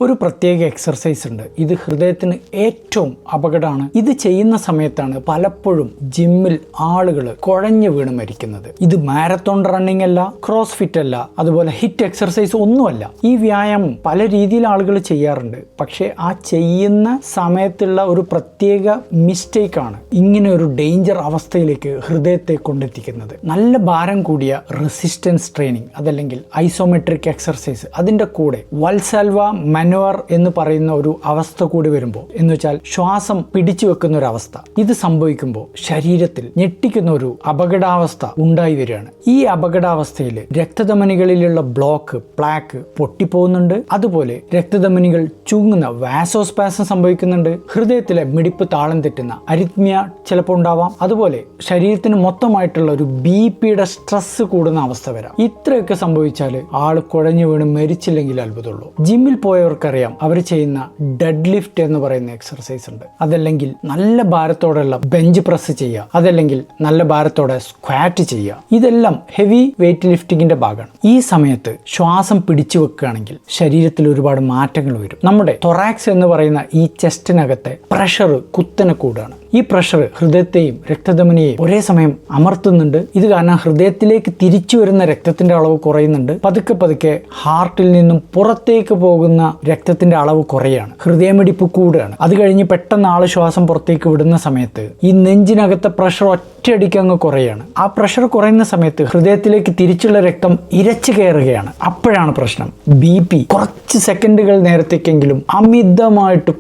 ഒരു പ്രത്യേക എക്സർസൈസ് ഉണ്ട്. ഇത് ഹൃദയത്തിന് ഏറ്റവും അപകടമാണ്. ഇത് ചെയ്യുന്ന സമയത്താണ് പലപ്പോഴും ജിമ്മിൽ ആളുകൾ കുഴഞ്ഞു വീണ് മരിക്കുന്നത്. ഇത് മാരത്തോൺ റണ്ണിംഗ് അല്ല, ക്രോസ് ഫിറ്റ് അല്ല, അതുപോലെ ഹിറ്റ് എക്സർസൈസ് ഒന്നുമല്ല. ഈ വ്യായാമം പല രീതിയിൽ ആളുകൾ ചെയ്യാറുണ്ട്. പക്ഷേ ആ ചെയ്യുന്ന സമയത്തുള്ള ഒരു പ്രത്യേക മിസ്റ്റേക്കാണ് ഇങ്ങനെ ഒരു ഡേഞ്ചർ അവസ്ഥയിലേക്ക് ഹൃദയത്തെ കൊണ്ടെത്തിക്കുന്നത്. നല്ല ഭാരം കൂടിയ റെസിസ്റ്റൻസ് ട്രെയിനിങ്, അതല്ലെങ്കിൽ ഐസോമെട്രിക് എക്സർസൈസ്, അതിൻ്റെ കൂടെ വൽസാൽവ മനോവർ എന്ന് പറയുന്ന ഒരു അവസ്ഥ കൂടി വരുമ്പോൾ, എന്ന് വെച്ചാൽ ശ്വാസം പിടിച്ചു വെക്കുന്ന ഒരു അവസ്ഥ, ഇത് സംഭവിക്കുമ്പോൾ ശരീരത്തിൽ ഞെട്ടിക്കുന്ന ഒരു അപകടാവസ്ഥ ഉണ്ടായി വരികയാണ്. ഈ അപകടാവസ്ഥയിൽ രക്തധമനികളിലുള്ള ബ്ലോക്ക്, പ്ലാക്ക് പൊട്ടിപ്പോകുന്നുണ്ട്. അതുപോലെ രക്തധമനികൾ ചുങ്ങുന്ന വാസോസ്പാസം സംഭവിക്കുന്നുണ്ട്. ഹൃദയത്തിലെ മിടിപ്പ് താളം തെറ്റുന്ന അരിത്മിയ ചിലപ്പോൾ ഉണ്ടാവാം. അതുപോലെ ശരീരത്തിന് മൊത്തമായിട്ടുള്ള ഒരു ബിപിയുടെ സ്ട്രെസ് കൂടുന്ന അവസ്ഥ വരാം. ഇത്രയൊക്കെ സംഭവിച്ചാൽ ആള് കുഴഞ്ഞു വീണ് മരിച്ചില്ലെങ്കിൽ അത്ഭുതമുള്ളൂ. ജിമ്മിൽ പോയവർക്കറിയാം, അവർ ചെയ്യുന്ന ഡെഡ് ലിഫ്റ്റ് എന്ന് പറയുന്ന എക്സർസൈസ് ഉണ്ട്. അതല്ലെങ്കിൽ നല്ല ഭാരത്തോടെയുള്ള ബെഞ്ച് പ്രസ് ചെയ്യുക, അതല്ലെങ്കിൽ നല്ല ഭാരത്തോടെ സ്ക്വാറ്റ് ചെയ്യുക. ഇതെല്ലാം ഹെവി വെയിറ്റ് ലിഫ്റ്റിങ്ങിന്റെ ഭാഗമാണ്. ഈ സമയത്ത് ശ്വാസം പിടിച്ചു വെക്കുകയാണെങ്കിൽ ശരീരത്തിൽ ഒരുപാട് മാറ്റങ്ങൾ വരും. നമ്മുടെ തൊറാക്സ് എന്ന് പറയുന്ന ഈ ചെസ്റ്റിനകത്തെ പ്രഷർ കുത്തനെ കൂടുകയാണ്. ഈ പ്രഷർ ഹൃദയത്തെയും രക്തധമനിയെയും ഒരേ സമയം അമർത്തുന്നുണ്ട്. ഇത് കാരണം ഹൃദയത്തിലേക്ക് തിരിച്ചു വരുന്ന രക്തത്തിന്റെ അളവ് കുറയുന്നുണ്ട്. പതുക്കെ പതുക്കെ ഹാർട്ടിൽ നിന്നും പുറത്തേക്ക് പോകുന്ന രക്തത്തിന്റെ അളവ് കുറയാണ്, ഹൃദയമിടിപ്പ് കൂടുകയാണ്. അത് കഴിഞ്ഞ് പെട്ടെന്ന് ആള് ശ്വാസം പുറത്തേക്ക് വിടുന്ന സമയത്ത് ഈ നെഞ്ചിനകത്തെ പ്രഷർ ഒറ്റയടിക്ക് അങ്ങ് കുറയാണ്. ആ പ്രഷർ കുറയുന്ന സമയത്ത് ഹൃദയത്തിലേക്ക് തിരിച്ചുള്ള രക്തം ഇരച്ചു കയറുകയാണ്. അപ്പോഴാണ് പ്രശ്നം. BP കുറച്ച് സെക്കൻഡുകൾ നേരത്തേക്കെങ്കിലും അമിതമായിട്ട്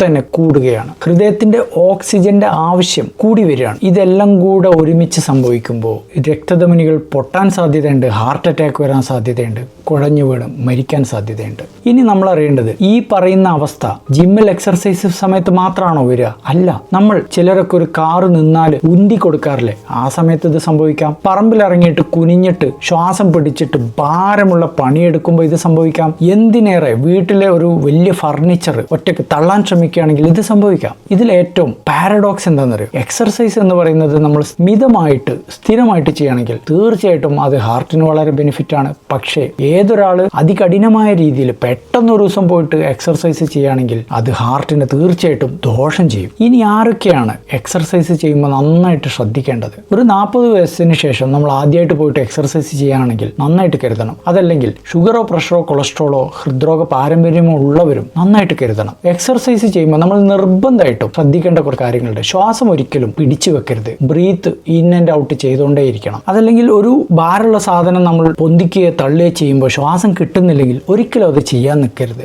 തന്നെ കൂടുകയാണ്. ഹൃദയത്തിന്റെ ഓക്സിജന്റെ ആവശ്യം കൂടി വരികയാണ്. ഇതെല്ലാം കൂടെ ഒരുമിച്ച് സംഭവിക്കുമ്പോൾ രക്തധമനികൾ പൊട്ടാൻ സാധ്യതയുണ്ട്, ഹാർട്ട് അറ്റാക്ക് വരാൻ സാധ്യതയുണ്ട്, കുഴഞ്ഞു വീണ് മരിക്കാൻ സാധ്യതയുണ്ട്. ഇനി നമ്മൾ അറിയേണ്ടത്, ഈ പറയുന്ന അവസ്ഥ ജിമ്മിൽ എക്സർസൈസ് സമയത്ത് മാത്രമാണോ വരിക? അല്ല. നമ്മൾ ചിലരൊക്കെ ഒരു കാറ് നിന്നാൽ ഉന്തി കൊടുക്കാറില്ലേ, ആ സമയത്ത് ഇത് സംഭവിക്കാം. പറമ്പിലിറങ്ങിയിട്ട് കുനിഞ്ഞിട്ട് ശ്വാസം പിടിച്ചിട്ട് ഭാരമുള്ള പണിയെടുക്കുമ്പോൾ ഇത് സംഭവിക്കാം. എന്തിനേറെ വീട്ടിലെ ഒരു വലിയ ഫർണിച്ചർ ഒറ്റയ്ക്ക് തള്ളാൻ ശ്രമിക്കുകയാണെങ്കിൽ ഇത് സംഭവിക്കാം. ഇതിൽ ഏറ്റവും പാരഡോക്സ് എന്താണെന്നറിയോ? എക്സർസൈസ് എന്ന് പറയുന്നത് നമ്മൾ മിതമായിട്ട് സ്ഥിരമായിട്ട് ചെയ്യുകയാണെങ്കിൽ തീർച്ചയായിട്ടും അത് ഹാർട്ടിന് വളരെ ബെനിഫിറ്റ് ആണ്. പക്ഷേ ഏതൊരാൾ അതികഠിനമായ രീതിയിൽ പെട്ടെന്നൊരു ദിവസം പോയിട്ട് എക്സർസൈസ് ചെയ്യുകയാണെങ്കിൽ അത് ഹാർട്ടിന് തീർച്ചയായിട്ടും ദോഷം ചെയ്യും. ഇനി ആരൊക്കെയാണ് എക്സർസൈസ് ചെയ്യുമ്പോൾ നന്നായിട്ട് ശ്രദ്ധിക്കേണ്ടത്? ഒരു 40 വയസ്സിന് ശേഷം നമ്മൾ ആദ്യമായിട്ട് പോയിട്ട് എക്സർസൈസ് ചെയ്യുകയാണെങ്കിൽ നന്നായിട്ട് കരുതണം. അതല്ലെങ്കിൽ ഷുഗറോ പ്രഷറോ കൊളസ്ട്രോളോ ഹൃദ്രോഗ പാരമ്പര്യമോ ഉള്ളവരും നന്നായിട്ട് കരുതണം. എക്സർസൈസ് ചെയ്യുമ്പോൾ നമ്മൾ നിർബന്ധമായിട്ടും ശ്രദ്ധിക്കേണ്ട കുറച്ച് കാര്യങ്ങളുണ്ട്. ശ്വാസം ഒരിക്കലും പിടിച്ചു വെക്കരുത്. ബ്രീത്ത് ഇൻ ആൻഡ് ഔട്ട് ചെയ്തുകൊണ്ടേയിരിക്കണം. അതല്ലെങ്കിൽ ഒരു ഭാരമുള്ള സാധനം നമ്മൾ പൊന്തിക്കുകയോ തള്ളുകയോ ചെയ്യുമ്പോൾ ശ്വാസം കിട്ടുന്നില്ലെങ്കിൽ ഒരിക്കലും അത് ചെയ്യാൻ നിൽക്കരുത്.